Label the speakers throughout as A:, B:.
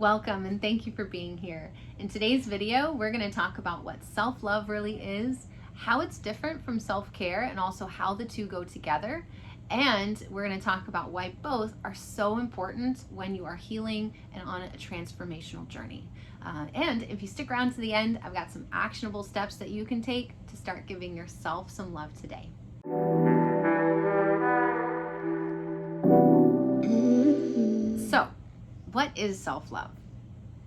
A: Welcome and thank you for being here. In today's video, we're going to talk about what self-love really is, how it's different from self-care, and also how the two go together. And we're going to talk about why both are so important when you are healing and on a transformational journey. And if you stick around to the end, I've got some actionable steps that you can take to start giving yourself some love today. So, what is self-love?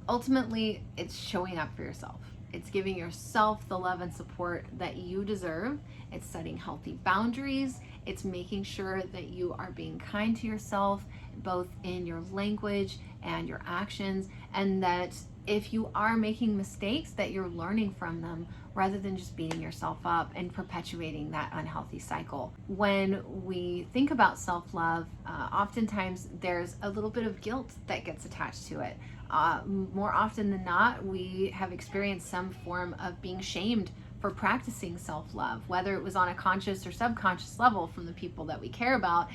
A: Ultimately, it's showing up for yourself. It's giving yourself the love and support that you deserve. It's setting healthy boundaries. It's making sure that you are being kind to yourself, both in your language and your actions, and that if you are making mistakes, that you're learning from them rather than just beating yourself up and perpetuating that unhealthy cycle. When we think about self-love, oftentimes there's a little bit of guilt that gets attached to it. More often than not, we have experienced some form of being shamed for practicing self-love, whether it was on a conscious or subconscious level from the people that we care about.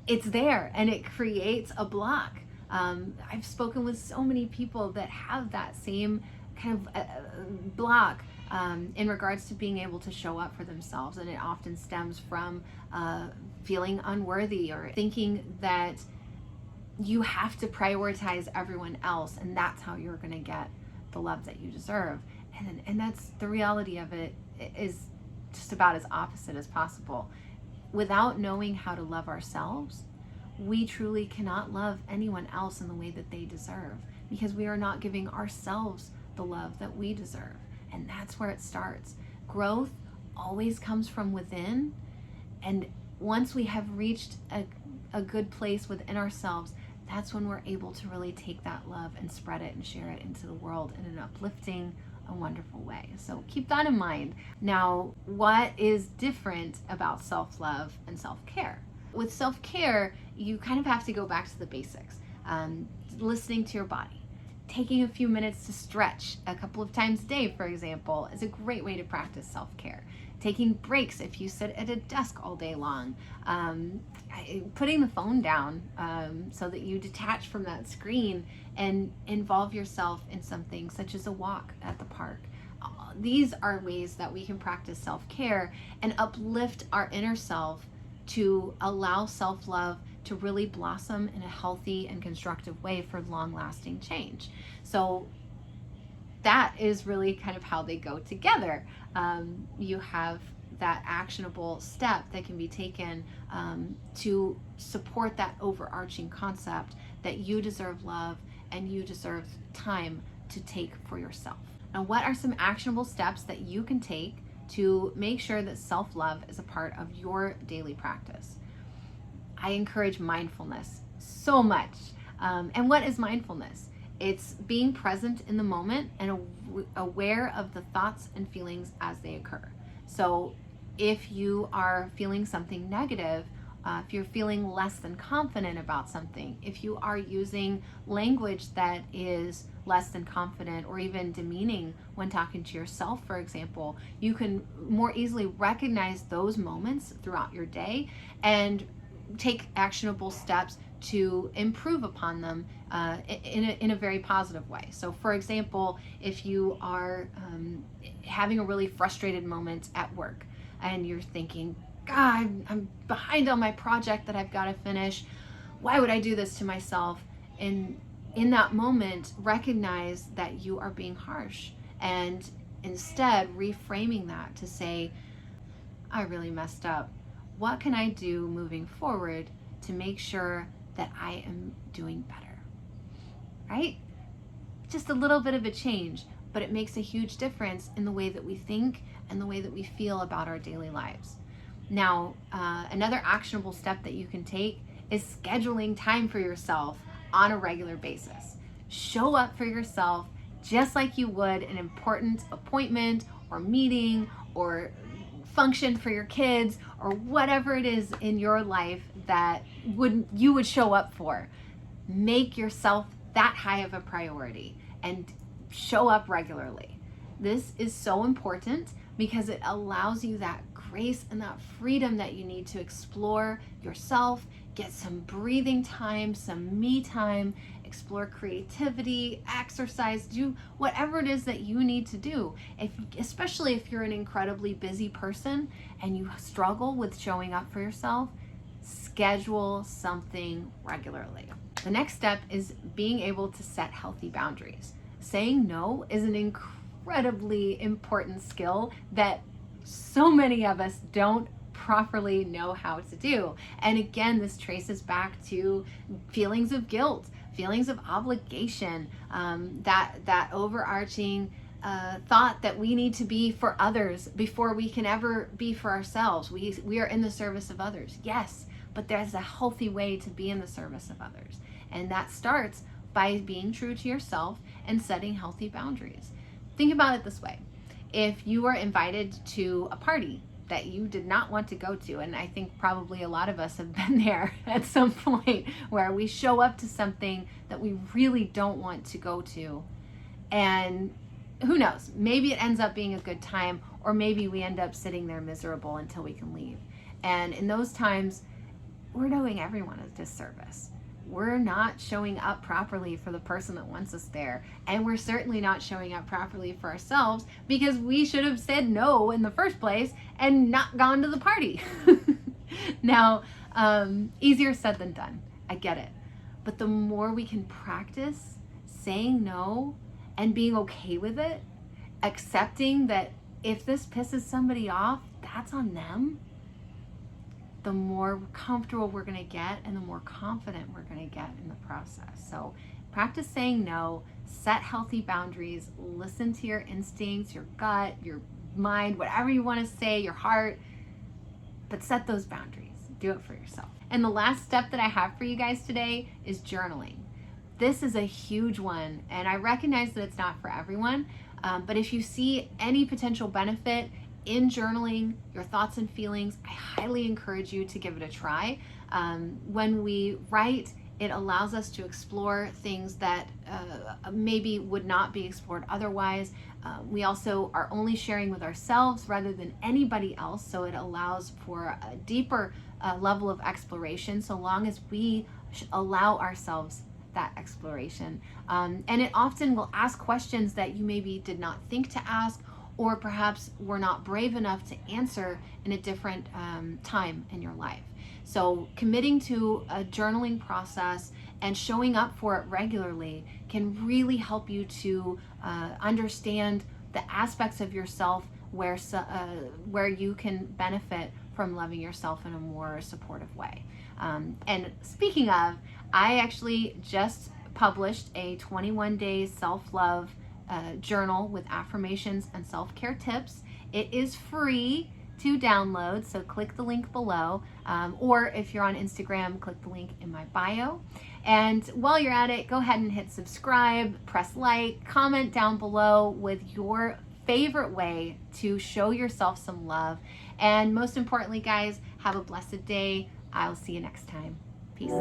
A: It's there and it creates a block. I've spoken with so many people that have that same kind of block in regards to being able to show up for themselves, and it often stems from feeling unworthy or thinking that you have to prioritize everyone else, and that's how you're going to get the love that you deserve. And that's the reality of it, is just about as opposite as possible. Without knowing how to love ourselves, we truly cannot love anyone else in the way that they deserve, because we are not giving ourselves the love that we deserve. And that's where it starts. Growth always comes from within, and once we have reached a good place within ourselves, that's when we're able to really take that love and spread it and share it into the world in an uplifting, a wonderful way. So keep that in mind. Now, what is different about self-love and self-care? With self-care, you kind of have to go back to the basics. Listening to your body. Taking a few minutes to stretch a couple of times a day, for example, is a great way to practice self-care. Taking breaks if you sit at a desk all day long. Putting the phone down so that you detach from that screen and involve yourself in something such as a walk at the park. These are ways that we can practice self-care and uplift our inner self to allow self-love to really blossom in a healthy and constructive way for long-lasting change. So that is really kind of how they go together. You have that actionable step that can be taken to support that overarching concept that you deserve love and you deserve time to take for yourself. Now, what are some actionable steps that you can take to make sure that self-love is a part of your daily practice? I encourage mindfulness so much. And what is mindfulness? It's being present in the moment and aware of the thoughts and feelings as they occur. So if you are feeling something negative, if you're feeling less than confident about something, if you are using language that is less than confident or even demeaning when talking to yourself, for example, you can more easily recognize those moments throughout your day and take actionable steps to improve upon them in a very positive way. So for example, if you are having a really frustrated moment at work and you're thinking, God, I'm behind on my project that I've got to finish. Why would I do this to myself? And in that moment, recognize that you are being harsh, and instead reframing that to say, I really messed up. What can I do moving forward to make sure that I am doing better? Right? Just a little bit of a change, but it makes a huge difference in the way that we think and the way that we feel about our daily lives. Now, another actionable step that you can take is scheduling time for yourself on a regular basis. Show up for yourself just like you would an important appointment or meeting or function for your kids or whatever it is in your life that you would show up for. Make yourself that high of a priority and show up regularly. This is so important because it allows you that grace and that freedom that you need to explore yourself, get some breathing time, some me time, explore creativity, exercise, do whatever it is that you need to do. Especially if you're an incredibly busy person and you struggle with showing up for yourself, schedule something regularly. The next step is being able to set healthy boundaries. Saying no is an incredibly important skill that so many of us don't properly know how to do. And again, this traces back to feelings of guilt, feelings of obligation, that overarching thought that we need to be for others before we can ever be for ourselves. We are in the service of others, yes, but there's a healthy way to be in the service of others. And that starts by being true to yourself and setting healthy boundaries. Think about it this way. If you are invited to a party that you did not want to go to, and I think probably a lot of us have been there at some point, where we show up to something that we really don't want to go to, and who knows, maybe it ends up being a good time, or maybe we end up sitting there miserable until we can leave. And in those times, we're doing everyone a disservice. We're not showing up properly for the person that wants us there. And we're certainly not showing up properly for ourselves, because we should have said no in the first place and not gone to the party. Now, easier said than done. I get it. But the more we can practice saying no and being okay with it, accepting that if this pisses somebody off, that's on them, the more comfortable we're going to get and the more confident we're going to get in the process. So practice saying no, set healthy boundaries, listen to your instincts, your gut, your mind, whatever you want to say, your heart, but set those boundaries. Do it for yourself. And the last step that I have for you guys today is journaling. This is a huge one, and I recognize that it's not for everyone, but if you see any potential benefit in journaling your thoughts and feelings, I highly encourage you to give it a try. When we write, it allows us to explore things that maybe would not be explored otherwise. We also are only sharing with ourselves rather than anybody else, so it allows for a deeper level of exploration, so long as we allow ourselves that exploration. And it often will ask questions that you maybe did not think to ask, or perhaps were not brave enough to answer in a different time in your life. So committing to a journaling process and showing up for it regularly can really help you to understand the aspects of yourself where you can benefit from loving yourself in a more supportive way. And speaking of, I actually just published a 21-day self-love journal with affirmations and self-care tips. It is free to download, so click the link below, or if you're on Instagram, click the link in my bio. And while you're at it, go ahead and hit subscribe, press like, comment down below with your favorite way to show yourself some love. And most importantly, guys, have a blessed day. I'll see you next time. Peace.